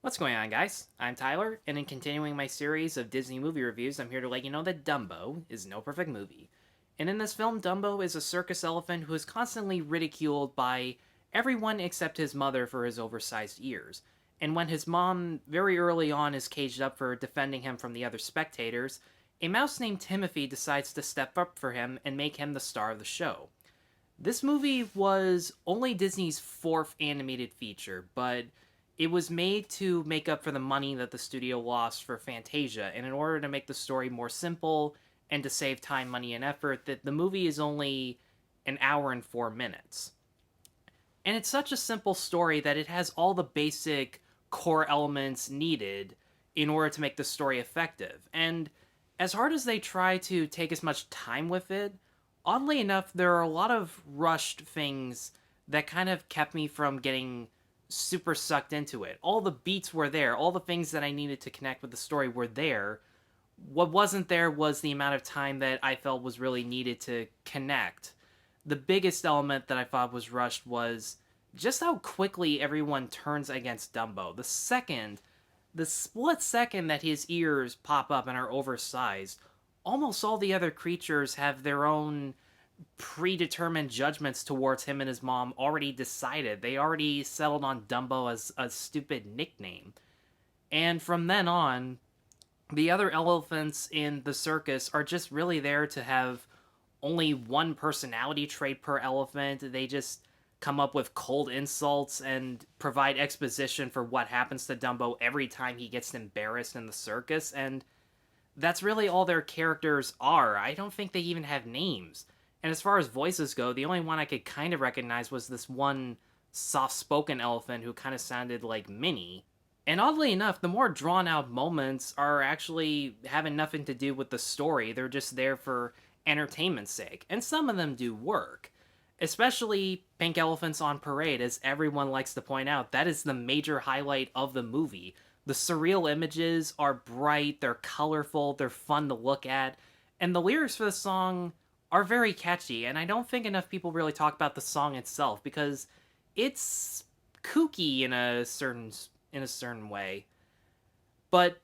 What's going on, guys? I'm Tyler, and in continuing my series of Disney movie reviews, I'm here to let you know that Dumbo is no perfect movie. And in this film, Dumbo is a circus elephant who is constantly ridiculed by everyone except his mother for his oversized ears. And when his mom, very early on, is caged up for defending him from the other spectators, a mouse named Timothy decides to step up for him and make him the star of the show. This movie was only Disney's fourth animated feature, but it was made to make up for the money that the studio lost for Fantasia, and in order to make the story more simple and to save time, money, and effort, that the movie is only an hour and 4 minutes. And it's such a simple story that it has all the basic core elements needed in order to make the story effective. And as hard as they try to take as much time with it, oddly enough, there are a lot of rushed things that kind of kept me from getting super sucked into it. All the beats were there, all the things that I needed to connect with the story were there. What wasn't there was the amount of time that I felt was really needed to connect. The biggest element that I thought was rushed was just how quickly everyone turns against Dumbo. The split second that his ears pop up and are oversized, almost all the other creatures have their own predetermined judgments towards him and his mom already decided. They already settled on Dumbo as a stupid nickname. And from then on, the other elephants in the circus are just really there to have only one personality trait per elephant. They just come up with cold insults and provide exposition for what happens to Dumbo every time he gets embarrassed in the circus, and that's really all their characters are. I don't think they even have names. And as far as voices go, the only one I could kind of recognize was this one soft-spoken elephant who kind of sounded like Minnie. And oddly enough, the more drawn-out moments are actually having nothing to do with the story. They're just there for entertainment's sake. And some of them do work. Especially Pink Elephants on Parade, as everyone likes to point out. That is the major highlight of the movie. The surreal images are bright, they're colorful, they're fun to look at, and the lyrics for the song are very catchy, and I don't think enough people really talk about the song itself because it's kooky in a certain way. But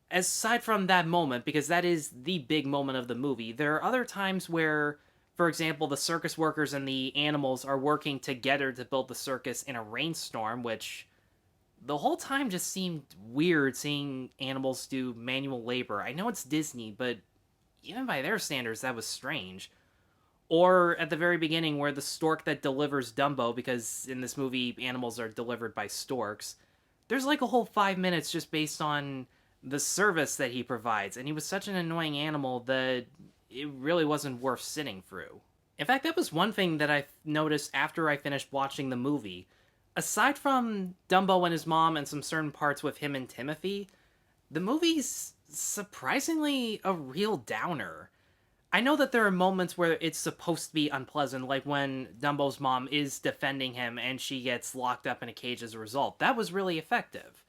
aside from that moment, because that is the big moment of the movie, there are other times where, for example, the circus workers and the animals are working together to build the circus in a rainstorm, which the whole time just seemed weird seeing animals do manual labor. I know it's Disney, but even by their standards, that was strange. Or at the very beginning, where the stork that delivers Dumbo, because in this movie, animals are delivered by storks, there's like a whole 5 minutes just based on the service that he provides, and he was such an annoying animal that it really wasn't worth sitting through. In fact, that was one thing that I noticed after I finished watching the movie. Aside from Dumbo and his mom and some certain parts with him and Timothy, the movie's surprisingly a real downer. I know that there are moments where it's supposed to be unpleasant, like when Dumbo's mom is defending him and she gets locked up in a cage as a result. That was really effective.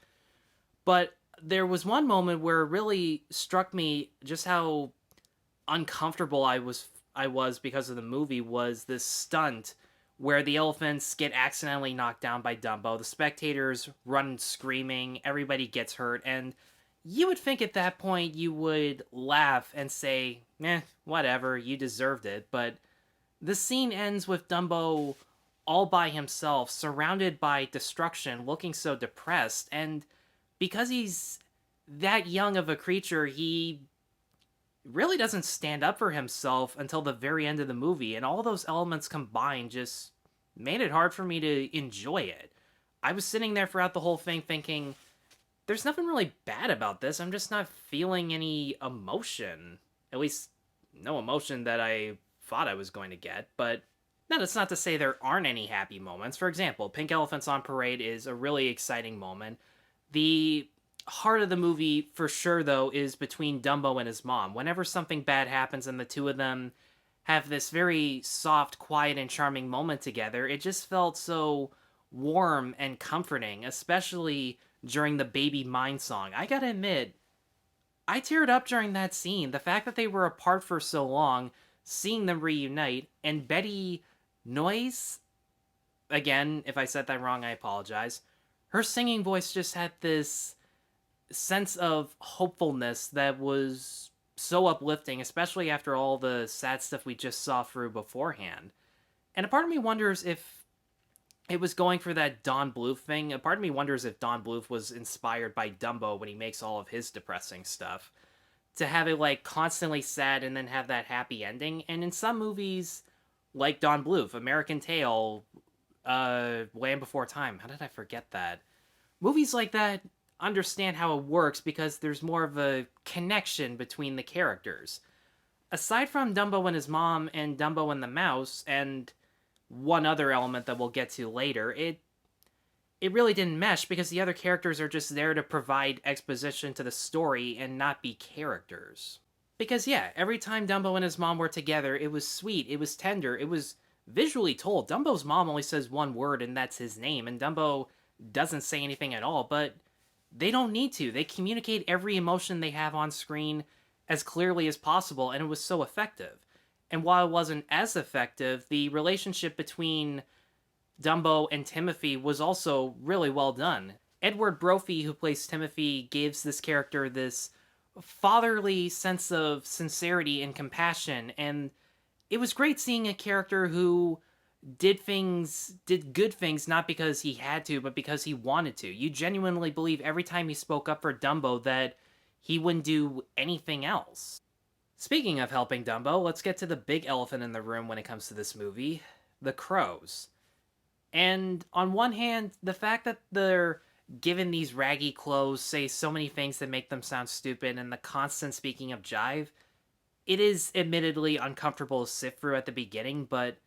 But there was one moment where it really struck me just how uncomfortable I was because of the movie was this stunt where the elephants get accidentally knocked down by Dumbo. The spectators run screaming, everybody gets hurt, and you would think at that point you would laugh and say, whatever, you deserved it. But the scene ends with Dumbo all by himself, surrounded by destruction, looking so depressed, and because he's that young of a creature, he really doesn't stand up for himself until the very end of the movie, and all those elements combined just made it hard for me to enjoy it. I was sitting there throughout the whole thing thinking, there's nothing really bad about this, I'm just not feeling any emotion. At least, no emotion that I thought I was going to get, but no, that's not to say there aren't any happy moments. For example, Pink Elephants on Parade is a really exciting moment. The heart of the movie, for sure, though, is between Dumbo and his mom. Whenever something bad happens and the two of them have this very soft, quiet, and charming moment together, it just felt so warm and comforting, especially during the Baby Mine song. I gotta admit, I teared up during that scene. The fact that they were apart for so long, seeing them reunite, and Betty Noyes, again, if I said that wrong, I apologize, her singing voice just had this sense of hopefulness that was so uplifting, especially after all the sad stuff we just saw through beforehand. And a part of me wonders if it was going for that Don Bluth thing. A part of me wonders if Don Bluth was inspired by Dumbo when he makes all of his depressing stuff, to have it, like, constantly sad and then have that happy ending. And in some movies, like Don Bluth, American Tail, Land Before Time, how did I forget that? Movies like that understand how it works because there's more of a connection between the characters. Aside from Dumbo and his mom and Dumbo and the mouse, and one other element that we'll get to later, it really didn't mesh because the other characters are just there to provide exposition to the story and not be characters. Because yeah, every time Dumbo and his mom were together, it was sweet, it was tender, it was visually told. Dumbo's mom only says one word and that's his name, and Dumbo doesn't say anything at all, but they don't need to. They communicate every emotion they have on screen as clearly as possible, and it was so effective. And while it wasn't as effective, the relationship between Dumbo and Timothy was also really well done. Edward Brophy, who plays Timothy, gives this character this fatherly sense of sincerity and compassion, and it was great seeing a character who did good things not because he had to, but because he wanted to. You genuinely believe every time he spoke up for Dumbo that he wouldn't do anything else. Speaking of helping Dumbo, let's get to the big elephant in the room when it comes to this movie, the crows. And on one hand, the fact that they're given these raggy clothes say so many things that make them sound stupid, and the constant speaking of jive, it is admittedly uncomfortable to sit through at the beginning, but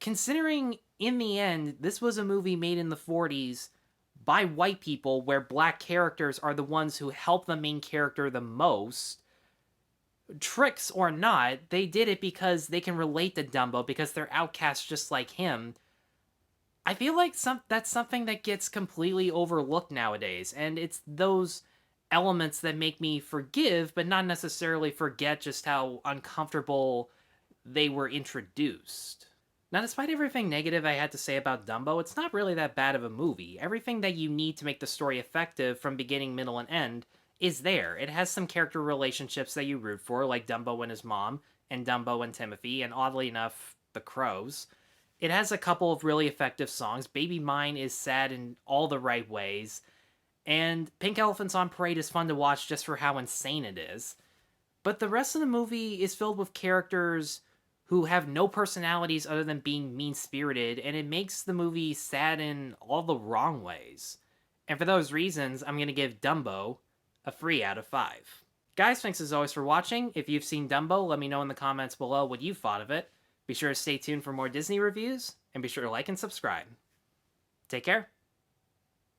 considering in the end, this was a movie made in the 40s by white people where black characters are the ones who help the main character the most, tricks or not, they did it because they can relate to Dumbo because they're outcasts just like him. I feel like that's something that gets completely overlooked nowadays, and it's those elements that make me forgive, but not necessarily forget just how uncomfortable they were introduced. Now, despite everything negative I had to say about Dumbo, it's not really that bad of a movie. Everything that you need to make the story effective from beginning, middle, and end is there. It has some character relationships that you root for, like Dumbo and his mom, and Dumbo and Timothy, and oddly enough, the crows. It has a couple of really effective songs. Baby Mine is sad in all the right ways, and Pink Elephants on Parade is fun to watch just for how insane it is. But the rest of the movie is filled with characters who have no personalities other than being mean-spirited, and it makes the movie sad in all the wrong ways. And for those reasons, I'm going to give Dumbo a 3 out of 5. Guys, thanks as always for watching. If you've seen Dumbo, let me know in the comments below what you thought of it. Be sure to stay tuned for more Disney reviews, and be sure to like and subscribe. Take care.